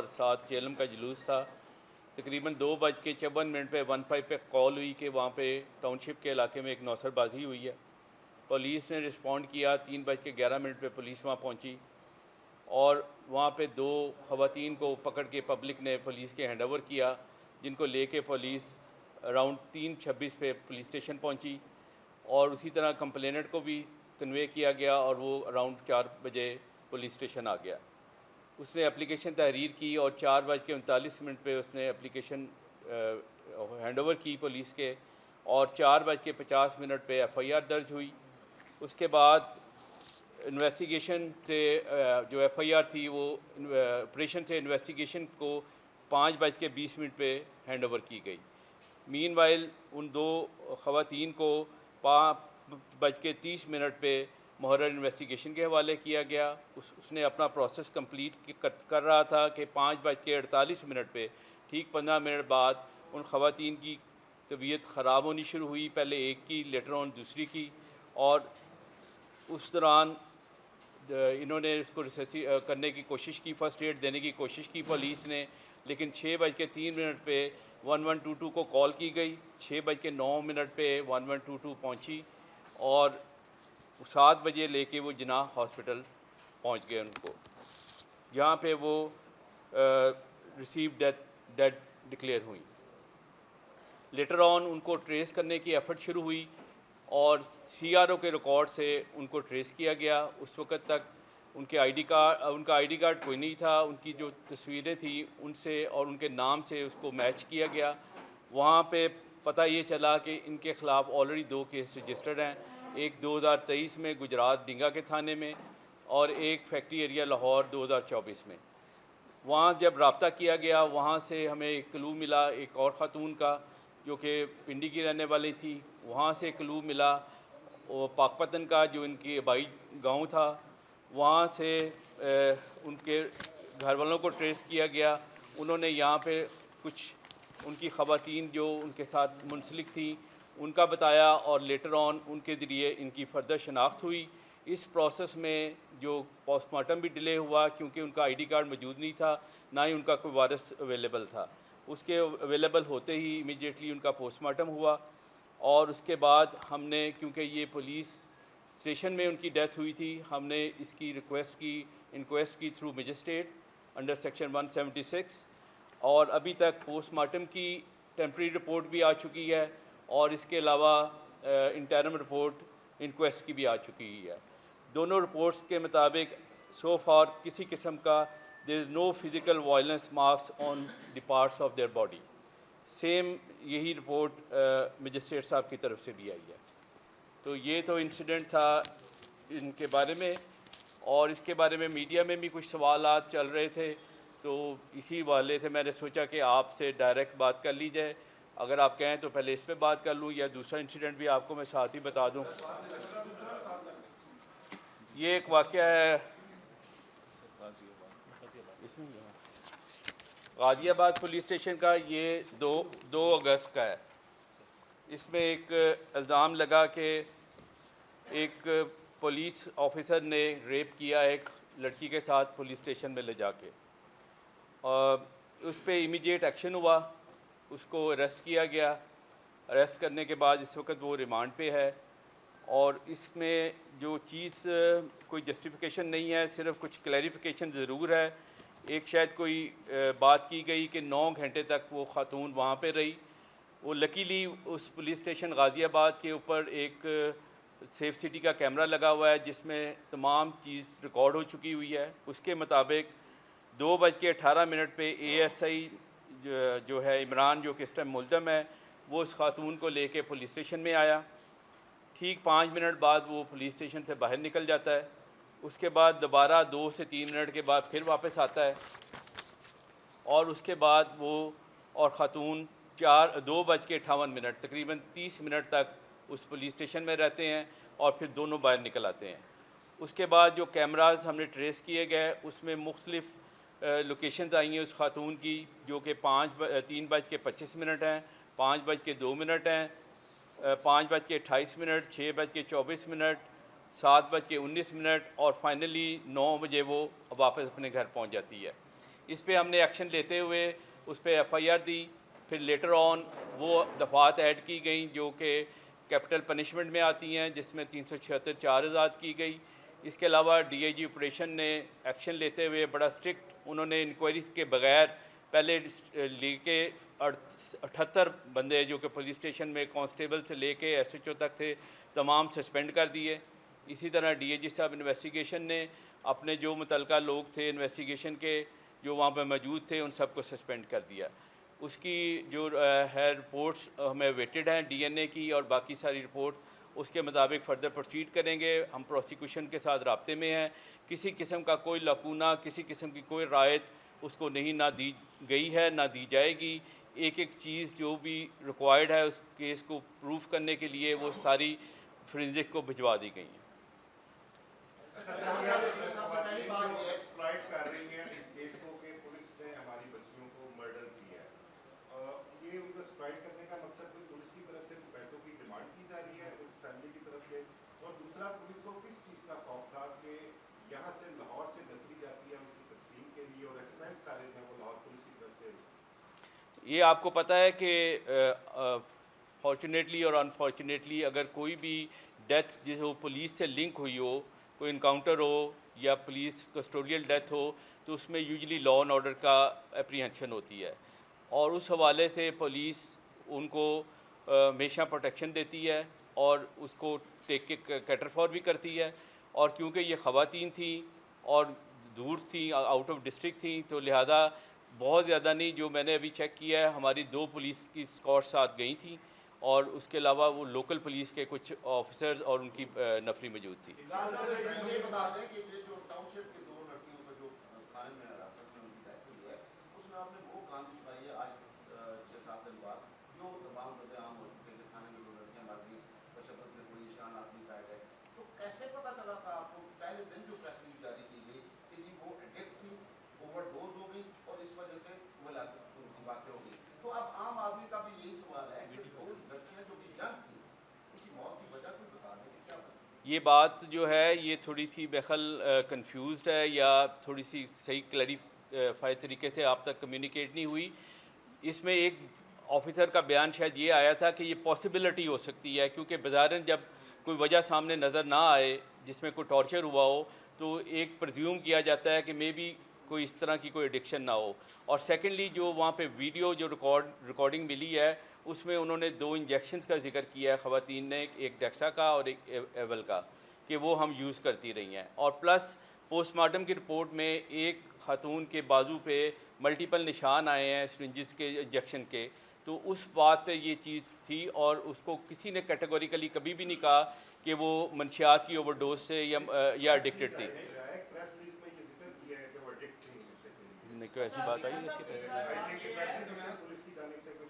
ساتھ چیلم کا جلوس تھا۔ تقریباً 2:54 پہ 15 پہ کال ہوئی کہ وہاں پہ ٹاؤن شپ کے علاقے میں ایک نوسر بازی ہوئی ہے۔ پولیس نے رسپونڈ کیا، 3:11 پہ پولیس وہاں پہنچی اور وہاں پہ 2 خواتین کو پکڑ کے پبلک نے پولیس کے ہینڈ اوور کیا، جن کو لے کے پولیس اراؤنڈ 3:26 پہ پولیس اسٹیشن پہنچی اور اسی طرح کمپلیننٹ کو بھی کنوے کیا گیا اور وہ اراؤنڈ 4 بجے پولیس اسٹیشن آ گیا۔ اس نے اپلیکیشن تحریر کی اور 4:39 پہ اس نے اپلیکیشن ہینڈ اوور کی پولیس کے اور 4:50 پہ ایف آئی آر درج ہوئی۔ اس کے بعد انویسٹیگیشن سے جو ایف آئی آر تھی وہ آپریشن سے انویسٹیگیشن کو 5:20 پہ ہینڈ اوور کی گئی۔ مین وائل ان 2 خواتین کو 5:30 پہ محرر انویسٹیگیشن کے حوالے کیا گیا۔ اس نے اپنا پروسیس کمپلیٹ کر رہا تھا کہ 5:48 پہ ٹھیک 15 منٹ بعد ان خواتین کی طبیعت خراب ہونی شروع ہوئی، پہلے ایک کی، لیٹر آن دوسری کی، اور اس دوران انہوں نے اس کو کرنے کی کوشش کی، فرسٹ ایڈ دینے کی کوشش کی پولیس نے، لیکن 6:03 پہ 1122 کو کال کی گئی، 6:09 پہ 1122 پہنچی اور 7 بجے لے کے وہ جناح ہاسپٹل پہنچ گئے ان کو، جہاں پہ وہ ریسیو ڈیڈ ڈکلیئر ہوئیں۔ لیٹر آن ان کو ٹریس کرنے کی ایفرٹ شروع ہوئی اور سی آر او کے ریکارڈ سے ان کو ٹریس کیا گیا۔ اس وقت تک ان کا آئی ڈی کارڈ کوئی نہیں تھا، ان کی جو تصویریں تھیں ان سے اور ان کے نام سے اس کو میچ کیا گیا۔ وہاں پہ پتہ یہ چلا کہ ان کے خلاف آلریڈی 2 کیس رجسٹرڈ ہیں، ایک 2023 میں گجرات ڈنگا کے تھانے میں اور ایک فیکٹری ایریا لاہور 2024 میں۔ وہاں جب رابطہ کیا گیا وہاں سے ہمیں ایک کلو ملا ایک اور خاتون کا جو کہ پنڈی کی رہنے والی تھی، وہاں سے کلو ملا وہ پاک پتن کا جو ان کی آبائی گاؤں تھا، وہاں سے ان کے گھر والوں کو ٹریس کیا گیا۔ انہوں نے یہاں پہ کچھ ان کی خواتین جو ان کے ساتھ منسلک تھیں ان کا بتایا اور لیٹر آن ان کے ذریعے ان کی فردر شناخت ہوئی۔ اس پروسیس میں جو پوسٹ مارٹم بھی ڈیلے ہوا کیونکہ ان کا آئی ڈی کارڈ موجود نہیں تھا، نہ ہی ان کا کوئی وارث اویلیبل تھا۔ اس کے اویلیبل ہوتے ہی امیڈیٹلی ان کا پوسٹ مارٹم ہوا اور اس کے بعد ہم نے، کیونکہ یہ پولیس اسٹیشن میں ان کی ڈیتھ ہوئی تھی، ہم نے اس کی ریکویسٹ کی، انکویسٹ کی تھرو مجسٹریٹ انڈر سیکشن 176 اور ابھی تک پوسٹ مارٹم کی ٹیمپرری رپورٹ بھی آ چکی ہے اور اس کے علاوہ انٹرم رپورٹ انکویسٹ کی بھی آ چکی ہے۔ دونوں رپورٹس کے مطابق سو فار کسی قسم کا there is no physical violence marks on the parts of their body. Same یہی رپورٹ مجسٹریٹ صاحب کی طرف سے بھی آئی ہے۔ تو یہ تو انسیڈنٹ تھا ان کے بارے میں، اور اس کے بارے میں میڈیا میں بھی کچھ سوالات چل رہے تھے، تو اسی حوالے سے میں نے سوچا کہ آپ سے ڈائریکٹ بات کر لی جائے۔ اگر آپ کہیں تو پہلے اس پہ بات کر لوں یا دوسرا انسیڈنٹ بھی آپ کو میں ساتھ ہی بتا دوں۔ یہ ایک واقعہ ہے غازی آباد پولیس اسٹیشن کا، یہ 2 اگست کا ہے۔ اس میں ایک الزام لگا کہ ایک پولیس آفیسر نے ریپ کیا ایک لڑکی کے ساتھ پولیس اسٹیشن میں لے جا کے، اور اس پہ امیڈیٹ ایکشن ہوا، اس کو اریسٹ کیا گیا۔ اریسٹ کرنے کے بعد اس وقت وہ ریمانڈ پہ ہے، اور اس میں جو چیز کوئی جسٹیفیکیشن نہیں ہے، صرف کچھ کلیریفیکیشن ضرور ہے۔ ایک شاید کوئی بات کی گئی کہ 9 گھنٹے تک وہ خاتون وہاں پہ رہی۔ وہ لکیلی اس پولیس اسٹیشن غازی آباد کے اوپر ایک سیف سٹی کا کیمرہ لگا ہوا ہے جس میں تمام چیز ریکارڈ ہو چکی ہوئی ہے۔ اس کے مطابق 2:18 پہ اے ایس آئی جو ہے عمران، جو کہ اس ٹائم ملزم ہے، وہ اس خاتون کو لے کے پولیس اسٹیشن میں آیا۔ ٹھیک 5 منٹ بعد وہ پولیس اسٹیشن سے باہر نکل جاتا ہے۔ اس کے بعد دوبارہ 2 سے 3 منٹ کے بعد پھر واپس آتا ہے، اور اس کے بعد وہ اور خاتون 2:58 تقریباً 30 منٹ تک اس پولیس اسٹیشن میں رہتے ہیں اور پھر دونوں باہر نکل آتے ہیں۔ اس کے بعد جو کیمراز ہم نے ٹریس کیے گئے اس میں مختلف لوکیشنز آئی ہیں اس خاتون کی، جو کہ 3:25 ہیں، 5:02 ہیں، 5:28، 6:24، 7:19 اور فائنلی 9 بجے وہ واپس اپنے گھر پہنچ جاتی ہے۔ اس پہ ہم نے ایکشن لیتے ہوئے اس پہ ایف آئی آر دی. پھر لیٹر آن وہ دفعات ایڈ کی گئیں جو کہ کیپٹل پنشمنٹ میں آتی ہیں، جس میں 376 4 آزاد کی گئی. اس کے علاوہ ڈی آئی جی آپریشن نے ایکشن لیتے ہوئے بڑا اسٹرکٹ انہوں نے انکوائریز کے بغیر پہلے لے کے 78 بندے جو کہ پولیس اسٹیشن میں کانسٹیبل سے لے کے ایس ایچ او تک تھے تمام سسپینڈ کر دیے. اسی طرح ڈی اے جی صاحب انویسٹیگیشن نے اپنے جو متعلقہ لوگ تھے انویسٹیگیشن کے جو وہاں پہ موجود تھے ان سب کو سسپینڈ کر دیا. اس کی جو ہے رپورٹس ہمیں ویٹڈ ہیں ڈی این اے کی اور باقی ساری رپورٹ اس کے مطابق فردر پروسیڈ کریں گے. ہم پروسیکیوشن کے ساتھ رابطے میں ہیں. کسی قسم کا کوئی لاکونہ، کسی قسم کی کوئی رعایت اس کو نہ دی گئی ہے نہ دی جائے گی. ایک ایک چیز جو بھی ریکوائرڈ ہے اس کیس کو پروف کرنے کے لیے وہ ساری فورینزک کو بھجوا دی گئی ہیں. یہ آپ کو پتہ ہے کہ فارچونیٹلی اور انفارچونیٹلی اگر کوئی بھی ڈیتھ جس وہ پولیس سے لنک ہوئی ہو، کوئی انکاؤنٹر ہو یا پولیس کسٹوڈیل ڈیتھ ہو، تو اس میں یوزلی لا اینڈ آرڈر کا اپریہنشن ہوتی ہے اور اس حوالے سے پولیس ان کو ہمیشہ پروٹیکشن دیتی ہے اور اس کو ٹیک کے کیٹر فار بھی کرتی ہے. اور کیونکہ یہ خواتین تھیں اور دور تھیں، آؤٹ آف ڈسٹرکٹ تھیں، تو لہذا بہت زیادہ نہیں، جو میں نے ابھی چیک کیا ہے ہماری 2 پولیس کی اسکواڈ ساتھ گئی تھیں اور اس کے علاوہ وہ لوکل پولیس کے کچھ آفیسرز اور ان کی نفری موجود تھی. یہ بتا دیں کہ جو ٹاؤن شپ کی 2 لڑکیوں کا جو تھانے میں حراست میں ان کی ڈیتھ ہوئی ہے، اس میں آپ نے وہ کہانی سنائی ہے آج 6-7 دن بعد جو تمام باتیں عام ہو چکے کہ تھانے میں 2 لڑکیاں مر گئی، تشدد میں کوئی نشان آدمی پائے گئے. تو کیسے پتہ چلا تھا آپ کو پہلے دن جو پریس ریلیز جاری کی گئی کہ جی وہ ایڈکٹ تھی، اوور ڈوز ہو گئی اور اس وجہ سے وہ واقع ہو گئی؟ تو اب عام آدمی کا بھی یہی سوال ہے کہ 2 لڑکیاں جو کہ ینگ تھیں ان کی موت کی وجہ کوئی بتا دیں کہ کیا بتا؟ یہ بات جو ہے یہ تھوڑی سی بخل کنفیوزڈ ہے یا تھوڑی سی صحیح کلیریفائی طریقے سے آپ تک کمیونیکیٹ نہیں ہوئی. اس میں ایک آفیسر کا بیان شاید یہ آیا تھا کہ یہ پاسبلٹی ہو سکتی ہے، کیونکہ بظاہراً جب کوئی وجہ سامنے نظر نہ آئے جس میں کوئی ٹارچر ہوا ہو تو ایک پرزیوم کیا جاتا ہے کہ مے بی کوئی اس طرح کی کوئی ایڈکشن نہ ہو. اور سیکنڈلی جو وہاں پہ ویڈیو جو ریکارڈنگ ملی ہے اس میں انہوں نے 2 انجیکشنز کا ذکر کیا ہے خواتین نے، ایک ڈیکسا کا اور ایک ایول کا، کہ وہ ہم یوز کرتی رہی ہیں. اور پلس پوسٹ مارٹم کی رپورٹ میں ایک خاتون کے بازو پہ ملٹیپل نشان آئے ہیں سرنجز کے انجیکشن کے. تو اس بات پہ یہ چیز تھی اور اس کو کسی نے کیٹیگوریکلی کبھی بھی نہیں کہا کہ وہ منشیات کی اوور ڈوز سے یا ایڈکٹڈ تھی. نہیں کوئی ایسی بات آئی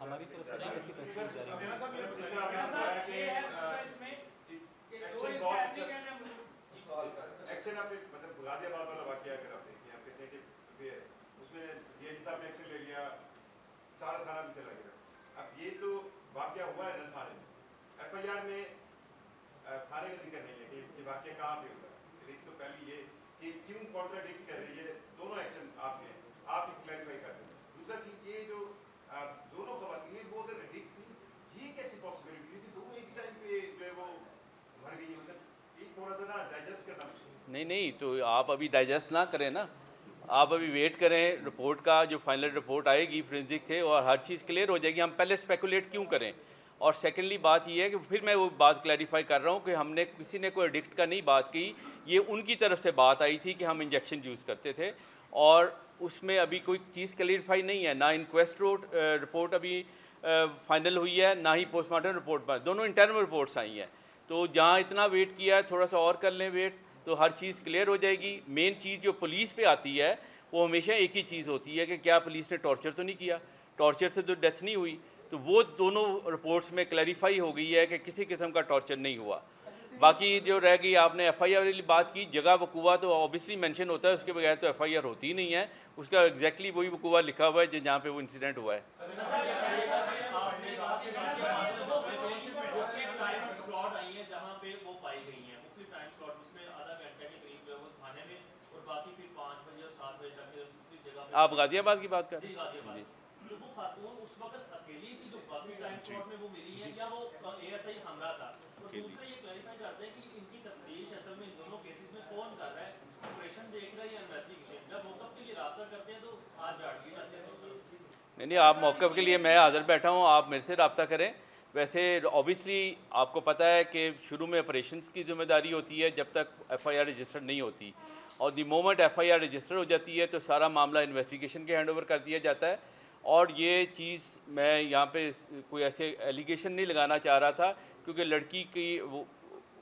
ہماری طرف سے نہیں ایسی تصویر جاری ایکشن آپ مطلب غازی آباد والا واقعہ اگر آپ دیکھیں آپ کہتے ہیں کہ اس میں ڈی اے جی صاحب نے ایکشن لے لیا، سارا تھانہ بھی چلا گیا. اب یہ تو واقعہ ہوا ہے نا تھانے میں، ایف آئی آر میں تھانے کا ذکر نہیں ہے کہ یہ واقعہ کہاں پہ ہوا. ایک تو پہلی یہ کہ کیوں کانٹراڈکٹ کر رہی ہے دونوں ایکشن آپ نے، آپ کلیریفائی کر دیں. دوسرا چیز یہ جو دونوں خواتین وہ اگر ایڈکٹ تھی یہ کیسی پاسبلٹی ہے کہ دونوں ایک ٹائم پہ جو ہے وہ مر گئی؟ مطلب ایک تھوڑا سا نا ڈائجسٹ کرنا مشکل. نہیں تو آپ ابھی ڈائجسٹ نہ کریں نا، آپ ابھی ویٹ کریں رپورٹ کا، جو فائنل رپورٹ آئے گی فورینزک سے اور ہر چیز کلیئر ہو جائے گی. ہم پہلے اسپیکولیٹ کیوں کریں؟ اور سیکنڈلی بات یہ ہے کہ پھر میں وہ بات کلیریفائی کر رہا ہوں کہ ہم نے کسی نے کوئی ایڈکٹ کا نہیں بات کی، یہ ان کی طرف سے بات آئی تھی کہ ہم انجیکشن یوز کرتے تھے اور اس میں ابھی کوئی چیز کلیئرفائی نہیں ہے. نہ انکویسٹ رپورٹ ابھی فائنل ہوئی ہے نہ ہی پوسٹ مارٹم رپورٹ پر، دونوں انٹرنل رپورٹس آئی ہیں. تو جہاں اتنا ویٹ کیا ہے تھوڑا سا اور کر لیں ویٹ تو ہر چیز کلیئر ہو جائے گی. مین چیز جو پولیس پہ آتی ہے وہ ہمیشہ ایک ہی چیز ہوتی ہے کہ کیا پولیس نے ٹارچر تو نہیں کیا، ٹارچر سے تو ڈیتھ نہیں ہوئی. تو وہ دونوں رپورٹس میں کلیریفائی ہو گئی ہے کہ کسی قسم کا ٹارچر نہیں ہوا. باقی جو رہ گئی آپ نے ایف آئی آر والی بات کی، جگہ وقوع تو آبویسلی مینشن ہوتا ہے، اس کے بغیر تو ایف آئی آر ہوتی ہی نہیں ہے. اس کا ایگزیکٹلی وہی وقوع لکھا ہوا ہے جہاں پہ وہ انسیڈنٹ ہوا ہے. آپ غازی آباد کی بات کر رہے ہیں؟ جی وہ خاتون اس وقت اکیلی تھی جو باقی ٹائم سلاٹ میں وہ ملی ہے یا وہ اے ایس آئی ہمراہ تھا؟ اور دوسرا یہ کلیریفائی کرتے ہیں کہ ان کی تفتیش اصل میں ان دونوں کیسز میں کون کر رہا ہے، آپریشن دیکھ رہا ہے یا انویسٹیگیشن؟ جب موقف کے لیے رابطہ کرتے ہیں تو ہاتھ جھاڑ دیے جاتے ہیں. نہیں آپ موقف کے لیے میں حاضر بیٹھا ہوں، آپ میرے سے رابطہ کریں. ویسے اوبیسلی آپ کو پتہ ہے کہ شروع میں آپریشنس کی ذمہ داری ہوتی ہے جب تک ایف آئی آر رجسٹرڈ نہیں ہوتی، اور the moment F I R register ہو جاتی ہے تو سارا معاملہ انویسٹیگیشن کے ہینڈ اوور کر دیا جاتا ہے. اور یہ چیز میں یہاں پہ کوئی ایسے ایلیگیشن نہیں لگانا چاہ رہا تھا، کیونکہ لڑکی کی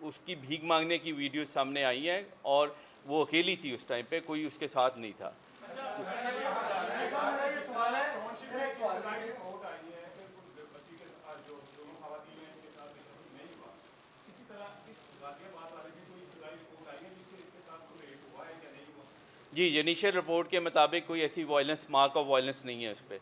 اس کی بھیک مانگنے کی ویڈیوز سامنے آئی ہیں اور وہ اکیلی تھی اس ٹائم پہ، کوئی اس کے ساتھ نہیں تھا. جی انیشیل رپورٹ کے مطابق کوئی ایسی وائلنس مارک آف وائلنس نہیں ہے اس پہ.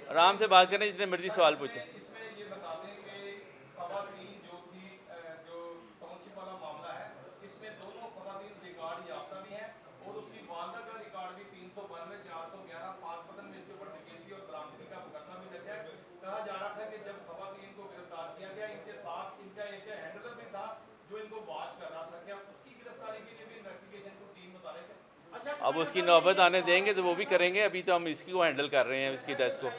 آرام سے بات کریں، جتنے مرضی سوال پوچھیں. اس میں یہ بتا دیں کہ خواتین جو تھی جو ٹاؤن شپ والا معاملہ ہے، اس میں دونوں خواتین ریکارڈ یافتہ بھی ہیں اور اس کی والدہ کا ریکارڈ بھی 392 411 پاک پتن میں اس کے اوپر ڈکیتی اور برآمدگی کا مقدمہ بھی درج ہے. کہا جا رہا تھا کہ جب خواتین کو گرفتار کیا گیا ان کے ساتھ ان کا ایک ہینڈلر بھی تھا جو ان کو واچ کر رہا تھا. کیا اس کی گرفتاری کے لیے بھی انویسٹیگیشن کو ٹیم متعلق ہے؟ اب اس کی نوبت آنے دیں گے تو وہ بھی کریں گے، ابھی تو ہم اس کو ہینڈل کر رہے ہیں اس کی ڈیتھ کو.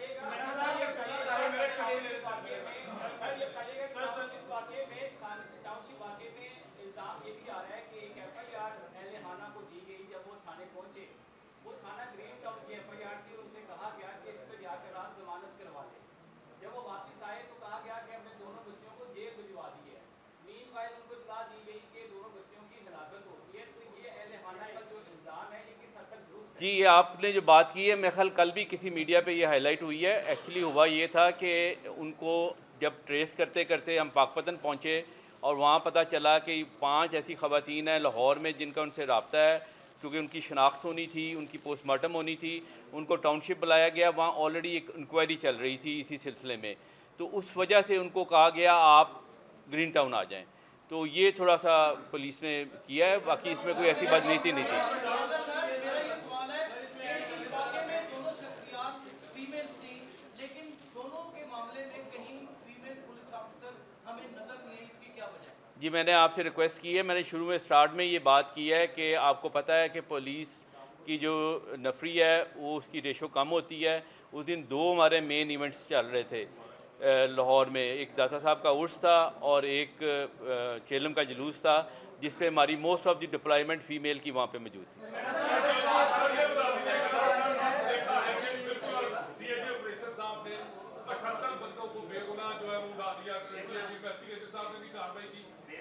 جی یہ آپ نے جو بات کی ہے، میرے خیال کل بھی کسی میڈیا پہ یہ ہائی لائٹ ہوئی ہے. ایکچولی ہوا یہ تھا کہ ان کو جب ٹریس کرتے کرتے ہم پاک پتن پہنچے اور وہاں پتہ چلا کہ 5 ایسی خواتین ہیں لاہور میں جن کا ان سے رابطہ ہے، کیونکہ ان کی شناخت ہونی تھی، ان کی پوسٹ مارٹم ہونی تھی. ان کو ٹاؤن شپ بلایا گیا، وہاں آلریڈی ایک انکوائری چل رہی تھی اسی سلسلے میں، تو اس وجہ سے ان کو کہا گیا آپ گرین ٹاؤن آ جائیں. تو یہ تھوڑا سا پولیس نے کیا ہے، باقی اس میں کوئی ایسی بدنیتی نہیں تھی. جی میں نے آپ سے ریکویسٹ کی ہے، میں نے شروع میں سٹارٹ میں یہ بات کی ہے کہ آپ کو پتہ ہے کہ پولیس کی جو نفری ہے وہ اس کی ریشو کم ہوتی ہے. اس دن 2 ہمارے مین ایونٹس چل رہے تھے لاہور میں، ایک داتا صاحب کا عرس تھا اور ایک چیلم کا جلوس تھا، جس پہ ہماری most of the deployment female کی وہاں پہ موجود تھی.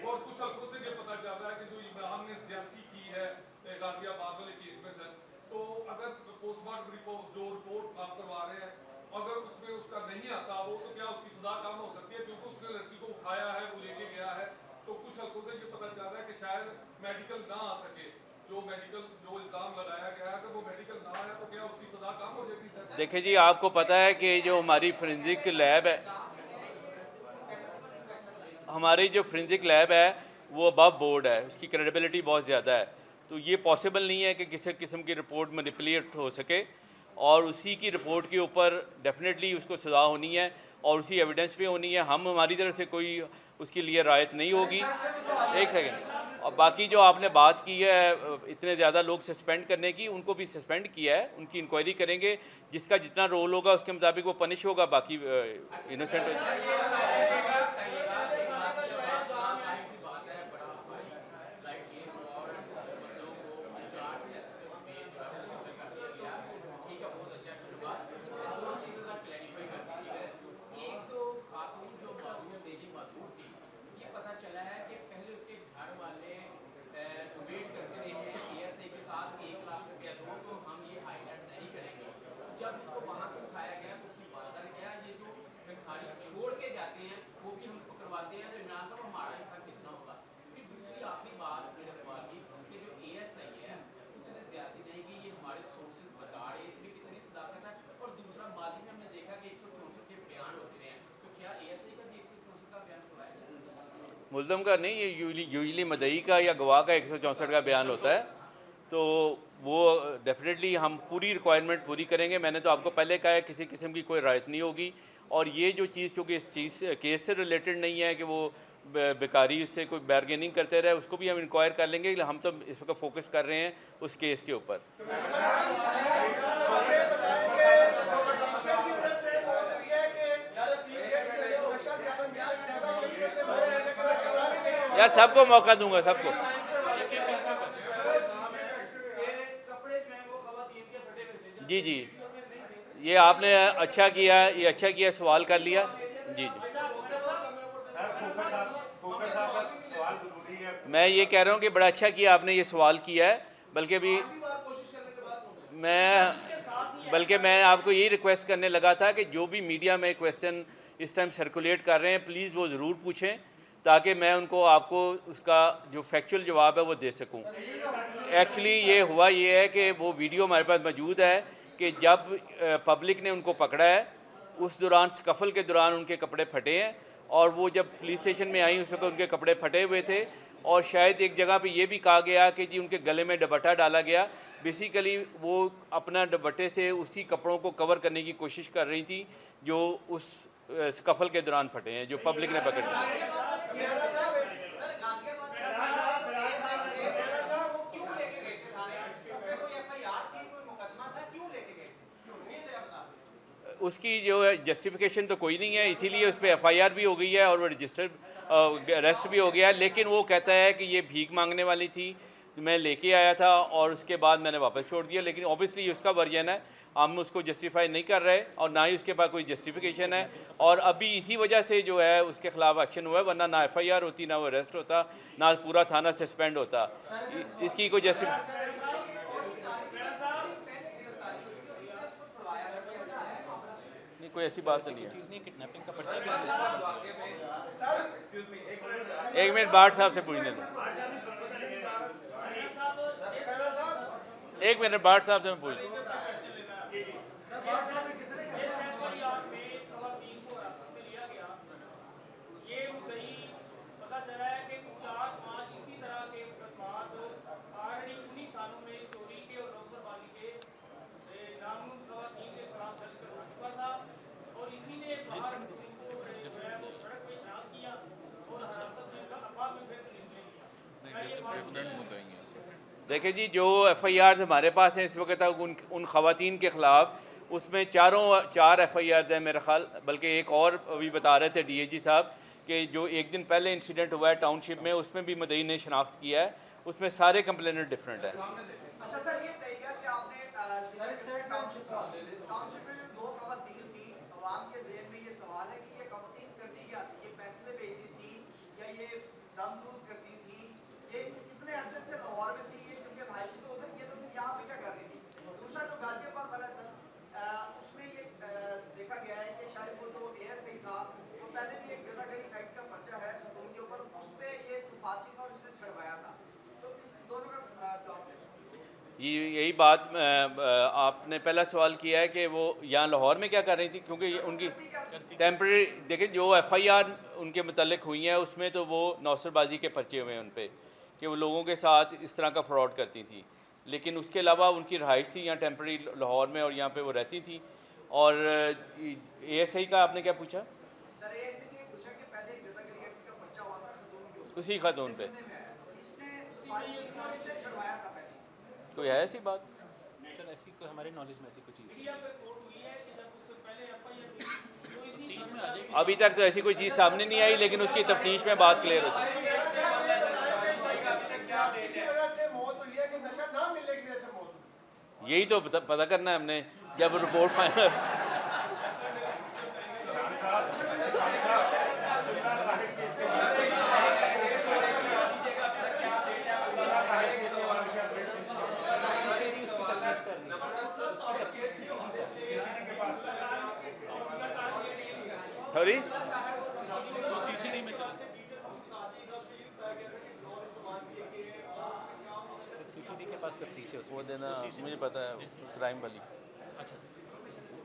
اور کچھ حلقوں سے یہ پتا چل رہا ہے کہ جو عمران نے زیادتی کی ہے غازی آباد والے کیس میں سر، تو اگر پوسٹ مارٹم جو رپورٹ آپ کروا رہے ہیں اگر اس میں اس کا نہیں آتا وہ، تو کیا اس کی سزا کم ہو سکتی ہے؟ کیونکہ اس نے لڑکی کو اٹھایا ہے، وہ لے کے گیا ہے. تو کچھ حلقوں سے یہ پتا چل رہا ہے کہ شاید میڈیکل نہ آ سکے، جو الزام لگایا گیا ہے، اگر وہ میڈیکل نہ آیا تو کیا اس کی سزا کم ہو جاتی ہے؟ دیکھیں جی آپ کو پتہ ہے کہ جو ہماری فورینزک لیب ہے، ہماری جو فورینزک لیب ہے وہ ابو بورڈ ہے، اس کی کریڈیبلٹی بہت زیادہ ہے. تو یہ پاسبل نہیں ہے کہ کسی قسم کی رپورٹ مینیپولیٹ ہو سکے، اور اسی کی رپورٹ کے اوپر ڈیفینیٹلی اس کو سزا ہونی ہے اور اسی ایویڈنس پہ ہونی ہے. ہماری طرف سے کوئی اس کے لیے رعایت نہیں ہوگی. ایک سیکنڈ. اور باقی جو آپ نے بات کی ہے اتنے زیادہ لوگ سسپینڈ کرنے کی، ان کو بھی سسپینڈ کیا ہے، ان کی انکوائری کریں گے، جس کا جتنا رول ہوگا اس کے مطابق وہ پنش ہوگا، باقی انوسینٹ ہو. ملزم کا نہیں، یہ یوزلی مدعی کا یا گواہ کا 164 کا بیان ہوتا ہے. تو وہ ڈیفینیٹلی ہم پوری ریکوائرمنٹ پوری کریں گے. میں نے تو آپ کو پہلے کہا ہے کسی قسم کی کوئی رعایت نہیں ہوگی. اور یہ جو چیز کیونکہ اس چیز کیس سے ریلیٹڈ نہیں ہے کہ وہ بیکاری اس سے کوئی بارگیننگ کرتے رہے, اس کو بھی ہم انکوائر کر لیں گے. ہم تو اس وقت فوکس کر رہے ہیں اس کیس کے اوپر. یار سب کو موقع دوں گا, سب کو. جی جی, یہ آپ نے اچھا کیا, یہ اچھا کیا, سوال کر لیا. جی جی, میں یہ کہہ رہا ہوں کہ بڑا اچھا کیا آپ نے یہ سوال کیا ہے. بلکہ میں آپ کو یہی ریکویسٹ کرنے لگا تھا کہ جو بھی میڈیا میں کویسچن اس ٹائم سرکولیٹ کر رہے ہیں پلیز وہ ضرور پوچھیں, تاکہ میں ان کو آپ کو اس کا جو فیکچول جواب ہے وہ دے سکوں. ایکچولی یہ ہوا یہ ہے کہ وہ ویڈیو ہمارے پاس موجود ہے کہ جب پبلک نے ان کو پکڑا ہے اس دوران سکفل کے دوران ان کے کپڑے پھٹے ہیں, اور وہ جب پولیس اسٹیشن میں آئیں اس وقت ان کے کپڑے پھٹے ہوئے تھے. اور شاید ایک جگہ پہ یہ بھی کہا گیا کہ جی ان کے گلے میں دوپٹہ ڈالا گیا. بیسیکلی وہ اپنا دوپٹے سے اسی کپڑوں کو کور کرنے کی کوشش کر رہی تھی جو اس سکفل کے دوران پھٹے ہیں, جو پبلک نے پکڑ لیا. اس کی جو ہے جسٹیفیکیشن تو کوئی نہیں ہے, اسی لیے اس پہ ایف آئی آر بھی ہو گئی ہے اور وہ رجسٹرڈ اریسٹ بھی ہو گیا ہے. لیکن وہ کہتا ہے کہ یہ بھیک مانگنے والی تھی, میں لے کے آیا تھا اور اس کے بعد میں نے واپس چھوڑ دیا. لیکن اوبیسلی اس کا ورژن ہے, ہم اس کو جسٹیفائی نہیں کر رہے اور نہ ہی اس کے پاس کوئی جسٹیفیکیشن ہے. اور ابھی اسی وجہ سے جو ہے اس کے خلاف ایکشن ہوا ہے, ورنہ نہ ایف آئی آر ہوتی, نہ وہ اریسٹ ہوتا, نہ پورا تھانہ سسپینڈ ہوتا. اس کی کوئی کوئی ایسی بات نہیں ہے. ایک منٹ بھاٹ صاحب سے پوچھنے دو, ایک منٹ بھاٹ صاحب سے میں پوچھ لوں. دیکھیں جی, جو ایف آئی آرز ہمارے پاس ہیں اس وقت ان خواتین کے خلاف, اس میں چار ایف آئی آرز ہیں میرا خیال. بلکہ ایک اور ابھی بتا رہے تھے ڈی اے جی صاحب کہ جو ایک دن پہلے انسیڈنٹ ہوا ہے ٹاؤن شپ میں, اس میں بھی مدعی نے شناخت کیا ہے. اس میں سارے کمپلیننٹ ڈفرینٹ ہیں. یہی بات آپ نے پہلا سوال کیا ہے کہ وہ یہاں لاہور میں کیا کر رہی تھی, کیونکہ ان کی ٹیمپریری دیکھیں جو ایف آئی آر ان کے متعلق ہوئی ہیں اس میں تو وہ نوسر بازی کے پرچے ہوئے ہیں ان پہ کہ وہ لوگوں کے ساتھ اس طرح کا فراڈ کرتی تھیں. لیکن اس کے علاوہ ان کی رہائش تھی یہاں ٹیمپریری لاہور میں, اور یہاں پہ وہ رہتی تھیں. اور اے ایس آئی کا آپ نے کیا پوچھا؟ اسی خاتون پہ کوئی ہے ایسی بات؟ سر ایسی کوئی ہمارے نالج میں ایسی کوئی چیز ابھی تک تو ایسی کوئی چیز سامنے نہیں آئی, لیکن اس کی تفتیش میں بات کلیئر ہوتی ہے. یہی تو پتہ کرنا ہے ہم نے جب رپورٹ فائنل. سوری وہ دینا مجھے پتہ ہے کرائم والی.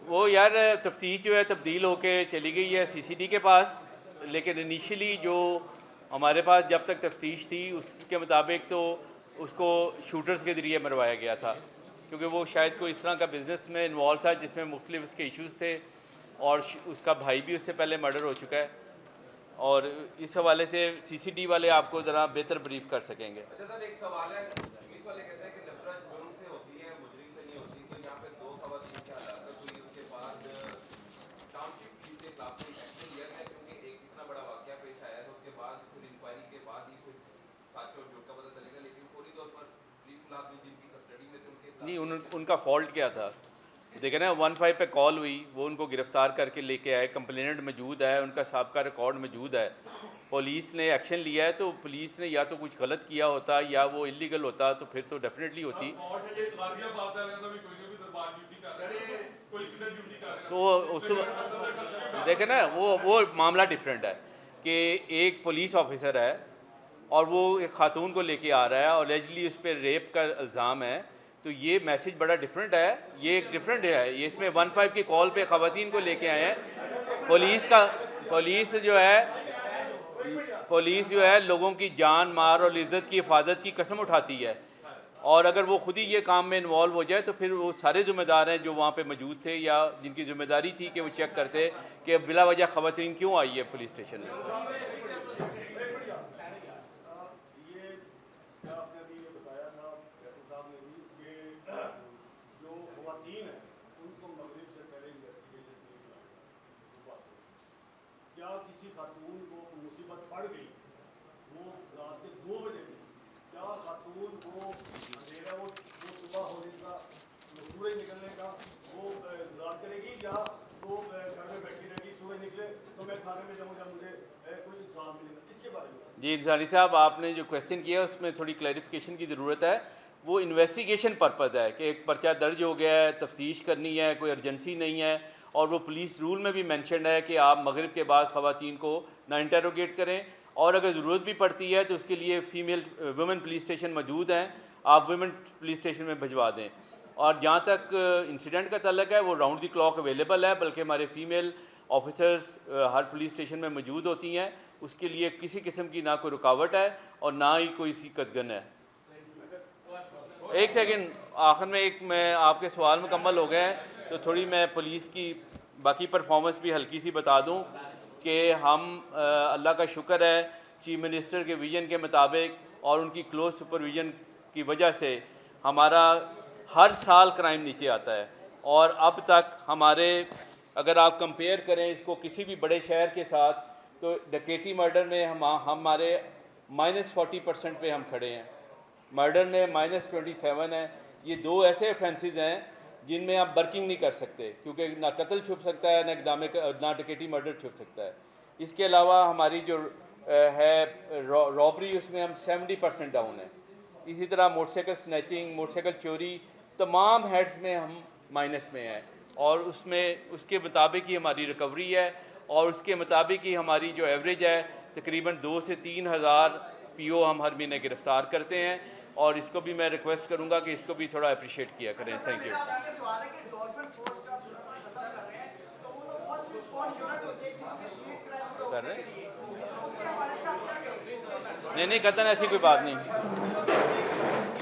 وہ یار تفتیش جو ہے تبدیل ہو کے چلی گئی ہے سی سی ڈی کے پاس, لیکن انیشلی جو ہمارے پاس جب تک تفتیش تھی اس کے مطابق تو اس کو شوٹرز کے ذریعے مروایا گیا تھا، کیونکہ وہ شاید کوئی اس طرح کا بزنس میں انوالو تھا جس میں مختلف اس کے ایشوز تھے، اور اس کا بھائی بھی اس سے پہلے مرڈر ہو چکا ہے، اور اس حوالے سے سی سی ڈی والے آپ کو ذرا بہتر بریف کر سکیں گے۔ اچھا سر، ایک سوال ہے، پولیس والے کہتے ہیں کہ نفرت جرم سے ہوتی ہے، مجرم سے نہیں ہوتی، تو یہاں پہ دو خواتین کی ہلاکت ہوئی، اس کے بعد ٹاؤن شپ پولیس کے خلاف کوئی ایکشن لیا گیا؟ کیونکہ ایک اتنا بڑا واقعہ پیش آیا تو اس کے بعد پھر انکوائری کے بعد ہی پھر ساتھ اور جھوٹ کا پتہ چلے گا، لیکن فوری طور پر پولیس خلاف جن کی کسٹڈی میں تھے ان کے نہیں، ان کا فالٹ کیا تھا؟ دیکھیں نا 15 پہ کال ہوئی، وہ ان کو گرفتار کر کے لے کے آئے، کمپلیننٹ موجود ہے، ان کا سابقہ ریکارڈ موجود ہے، پولیس نے ایکشن لیا ہے، تو پولیس نے یا تو کچھ غلط کیا ہوتا یا وہ انلیگل ہوتا، تو پھر تو ڈیفینیٹلی ہوتی۔ تو دیکھیں نا وہ معاملہ ڈیفرنٹ ہے کہ ایک پولیس آفیسر ہے اور وہ ایک خاتون کو لے کے آ رہا ہے اور اللیجلی اس پہ ریپ کا الزام ہے، تو یہ میسج بڑا ڈیفرنٹ ہے، یہ ایک ڈیفرنٹ ہے، یہ اس میں 15 کی کال پہ خواتین کو لے کے آئے ہیں۔ پولیس جو ہے لوگوں کی جان مال اور عزت کی حفاظت کی قسم اٹھاتی ہے، اور اگر وہ خود ہی یہ کام میں انوالو ہو جائے تو پھر وہ سارے ذمہ دار ہیں جو وہاں پہ موجود تھے یا جن کی ذمہ داری تھی کہ وہ چیک کرتے کہ بلا وجہ خواتین کیوں آئی ہے پولیس اسٹیشن میں۔ کیا کسی خاتون کو مصیبت پڑ گئی، وہ رات کے 2 بجے میں، کیا خاتون کو اندھیرا وہ صبح ہونے کا، سورج نکلنے کا وہ انتظار کرے گی، یا وہ گھر میں بیٹھی رہے گی، سورج نکلے تو میں کھانے میں جاؤں یا مجھے کوئی انسان ملے گا؟ اس کے بارے میں جی انصاری صاحب، آپ نے جو کویسچن کیا اس میں تھوڑی کلیریفیکیشن کی ضرورت ہے۔ وہ انویسٹیگیشن پرپز ہے کہ ایک پرچہ درج ہو گیا ہے، تفتیش کرنی ہے، کوئی ارجنسی نہیں ہے، اور وہ پولیس رول میں بھی مینشنڈ ہے کہ آپ مغرب کے بعد خواتین کو نہ انٹیروگیٹ کریں، اور اگر ضرورت بھی پڑتی ہے تو اس کے لیے ویمن پولیس اسٹیشن موجود ہیں، آپ ویمن پولیس اسٹیشن میں بھجوا دیں۔ اور جہاں تک انسیڈنٹ کا تعلق ہے وہ راؤنڈ دی کلاک اویلیبل ہے، بلکہ ہمارے فیمیل آفیسرز ہر پولیس اسٹیشن میں موجود ہوتی ہیں، اس کے لیے کسی قسم کی نہ کوئی رکاوٹ ہے اور نہ ہی کوئی سی قدغن ہے۔ ایک سیکنڈ، آخر میں آپ کے سوال مکمل ہو گئے ہیں تو تھوڑی میں پولیس کی باقی پرفارمنس بھی ہلکی سی بتا دوں کہ ہم اللہ کا شکر ہے چیف منسٹر کے ویژن کے مطابق اور ان کی کلوز سپرویژن کی وجہ سے ہمارا ہر سال کرائم نیچے آتا ہے، اور اب تک ہمارے اگر آپ کمپیئر کریں اس کو کسی بھی بڑے شہر کے ساتھ تو ڈکیٹی مرڈر میں ہمارے -40% پہ ہم کھڑے ہیں، مرڈر میں -27 ہے۔ یہ 2 ایسے افینسز ہیں جن میں آپ برکنگ نہیں کر سکتے، کیونکہ نہ قتل چھپ سکتا ہے نہ ڈکیٹی مرڈر چھپ سکتا ہے۔ اس کے علاوہ ہماری جو ہے رابری، اس میں ہم 70% ڈاؤن ہیں۔ اسی طرح motor cycle snatching, motor cycle چوری، تمام ہیڈز میں ہم مائنس میں ہیں، اور اس کے مطابق ہی ہماری ریکوری ہے، اور اس کے مطابق ہی ہماری جو ایوریج ہے تقریباً 2 سے 3 ہزار پی او ہم ہر مہینے گرفتار کرتے ہیں، اور اس کو بھی میں ریکویسٹ کروں گا کہ اس کو بھی تھوڑا اپریشیٹ کیا کریں۔ Thank you. نہیں قطعاً ایسی کوئی بات نہیں۔